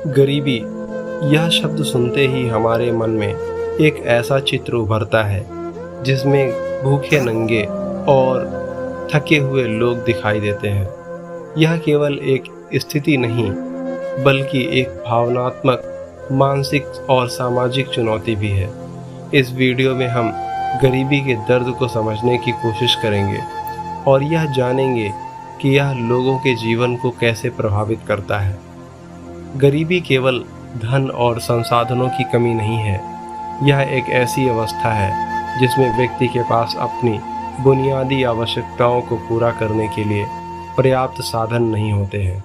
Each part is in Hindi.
गरीबी यह शब्द सुनते ही हमारे मन में एक ऐसा चित्र उभरता है जिसमें भूखे नंगे और थके हुए लोग दिखाई देते हैं। यह केवल एक स्थिति नहीं बल्कि एक भावनात्मक, मानसिक और सामाजिक चुनौती भी है। इस वीडियो में हम गरीबी के दर्द को समझने की कोशिश करेंगे और यह जानेंगे कि यह लोगों के जीवन को कैसे प्रभावित करता है। गरीबी केवल धन और संसाधनों की कमी नहीं है, यह एक ऐसी अवस्था है जिसमें व्यक्ति के पास अपनी बुनियादी आवश्यकताओं को पूरा करने के लिए पर्याप्त साधन नहीं होते हैं।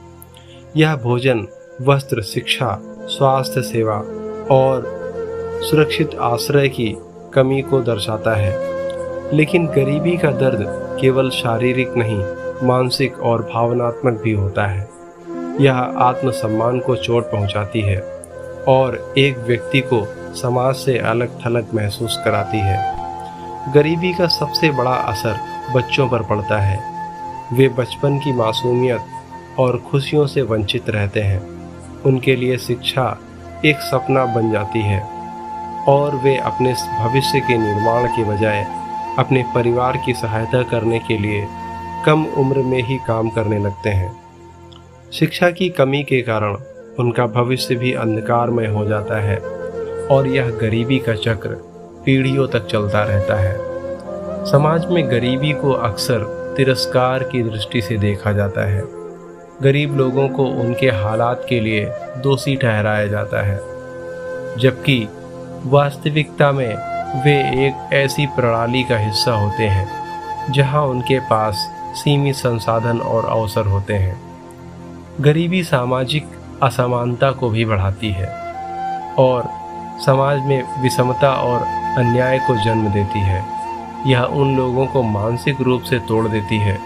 यह भोजन, वस्त्र, शिक्षा, स्वास्थ्य सेवा और सुरक्षित आश्रय की कमी को दर्शाता है। लेकिन गरीबी का दर्द केवल शारीरिक नहीं, मानसिक और भावनात्मक भी होता है। यह आत्मसम्मान को चोट पहुंचाती है और एक व्यक्ति को समाज से अलग थलग महसूस कराती है। गरीबी का सबसे बड़ा असर बच्चों पर पड़ता है। वे बचपन की मासूमियत और खुशियों से वंचित रहते हैं। उनके लिए शिक्षा एक सपना बन जाती है और वे अपने भविष्य के निर्माण के बजाय अपने परिवार की सहायता करने के लिए कम उम्र में ही काम करने लगते हैं। शिक्षा की कमी के कारण उनका भविष्य भी अंधकारमय हो जाता है और यह गरीबी का चक्र पीढ़ियों तक चलता रहता है। समाज में गरीबी को अक्सर तिरस्कार की दृष्टि से देखा जाता है। गरीब लोगों को उनके हालात के लिए दोषी ठहराया जाता है, जबकि वास्तविकता में वे एक ऐसी प्रणाली का हिस्सा होते हैं जहां उनके पास सीमित संसाधन और अवसर होते हैं। गरीबी सामाजिक असमानता को भी बढ़ाती है और समाज में विषमता और अन्याय को जन्म देती है। यह उन लोगों को मानसिक रूप से तोड़ देती है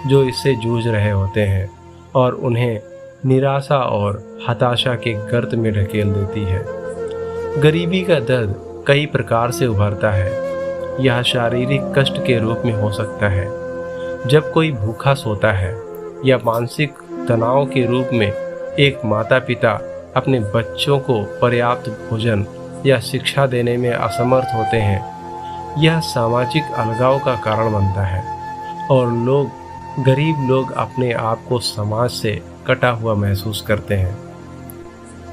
जो इससे जूझ रहे होते हैं और उन्हें निराशा और हताशा के गर्त में ढकेल देती है। गरीबी का दर्द कई प्रकार से उभरता है। यह शारीरिक कष्ट के रूप में हो सकता है, जब कोई भूखा सोता है, या मानसिक तनाव के रूप में एक माता पिता अपने बच्चों को पर्याप्त भोजन या शिक्षा देने में असमर्थ होते हैं। यह सामाजिक अलगाव का कारण बनता है और गरीब लोग अपने आप को समाज से कटा हुआ महसूस करते हैं।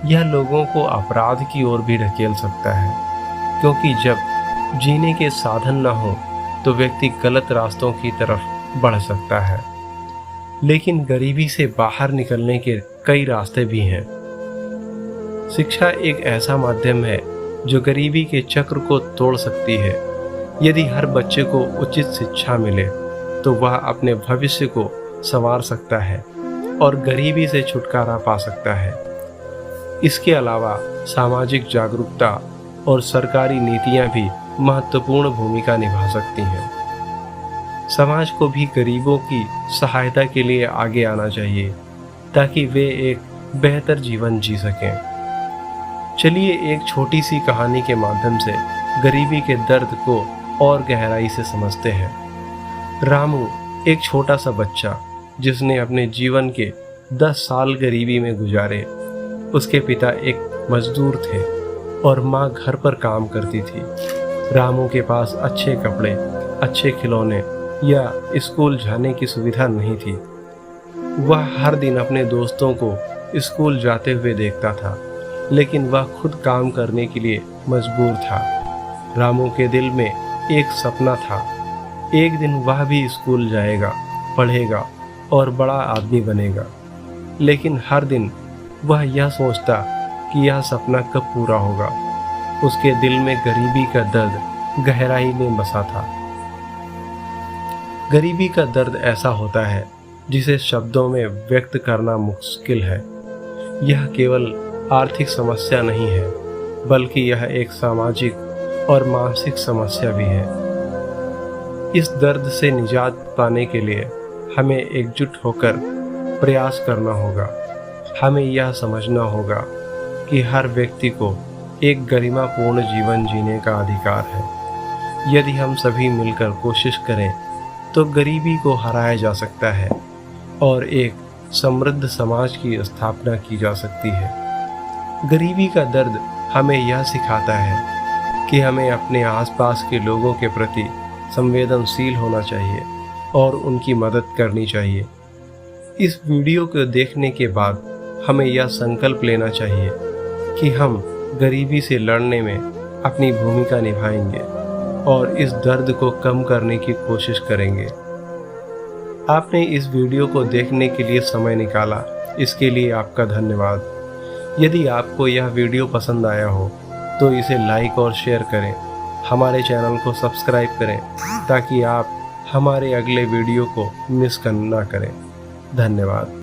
यह लोगों को अपराध की ओर भी ढकेल सकता है, क्योंकि जब जीने के साधन न हो तो व्यक्ति गलत रास्तों की तरफ बढ़ सकता है। लेकिन गरीबी से बाहर निकलने के कई रास्ते भी हैं। शिक्षा एक ऐसा माध्यम है जो गरीबी के चक्र को तोड़ सकती है। यदि हर बच्चे को उचित शिक्षा मिले तो वह अपने भविष्य को संवार सकता है और गरीबी से छुटकारा पा सकता है। इसके अलावा सामाजिक जागरूकता और सरकारी नीतियां भी महत्वपूर्ण भूमिका निभा सकती हैं। समाज को भी गरीबों की सहायता के लिए आगे आना चाहिए ताकि वे एक बेहतर जीवन जी सकें। चलिए एक छोटी सी कहानी के माध्यम से गरीबी के दर्द को और गहराई से समझते हैं। रामू एक छोटा सा बच्चा जिसने अपने जीवन के 10 साल गरीबी में गुजारे। उसके पिता एक मजदूर थे और माँ घर पर काम करती थी। रामू के पास अच्छे कपड़े, अच्छे खिलौने या स्कूल जाने की सुविधा नहीं थी। वह हर दिन अपने दोस्तों को स्कूल जाते हुए देखता था, लेकिन वह खुद काम करने के लिए मजबूर था। रामू के दिल में एक सपना था, एक दिन वह भी स्कूल जाएगा, पढ़ेगा और बड़ा आदमी बनेगा। लेकिन हर दिन वह यह सोचता कि यह सपना कब पूरा होगा। उसके दिल में गरीबी का दर्द गहराई में बसा था। गरीबी का दर्द ऐसा होता है जिसे शब्दों में व्यक्त करना मुश्किल है। यह केवल आर्थिक समस्या नहीं है, बल्कि यह एक सामाजिक और मानसिक समस्या भी है। इस दर्द से निजात पाने के लिए हमें एकजुट होकर प्रयास करना होगा। हमें यह समझना होगा कि हर व्यक्ति को एक गरिमापूर्ण जीवन जीने का अधिकार है। यदि हम सभी मिलकर कोशिश करें तो गरीबी को हराया जा सकता है और एक समृद्ध समाज की स्थापना की जा सकती है। गरीबी का दर्द हमें यह सिखाता है कि हमें अपने आसपास के लोगों के प्रति संवेदनशील होना चाहिए और उनकी मदद करनी चाहिए। इस वीडियो को देखने के बाद हमें यह संकल्प लेना चाहिए कि हम गरीबी से लड़ने में अपनी भूमिका निभाएंगे और इस दर्द को कम करने की कोशिश करेंगे। आपने इस वीडियो को देखने के लिए समय निकाला, इसके लिए आपका धन्यवाद। यदि आपको यह वीडियो पसंद आया हो तो इसे लाइक और शेयर करें। हमारे चैनल को सब्सक्राइब करें ताकि आप हमारे अगले वीडियो को मिस ना करें। धन्यवाद।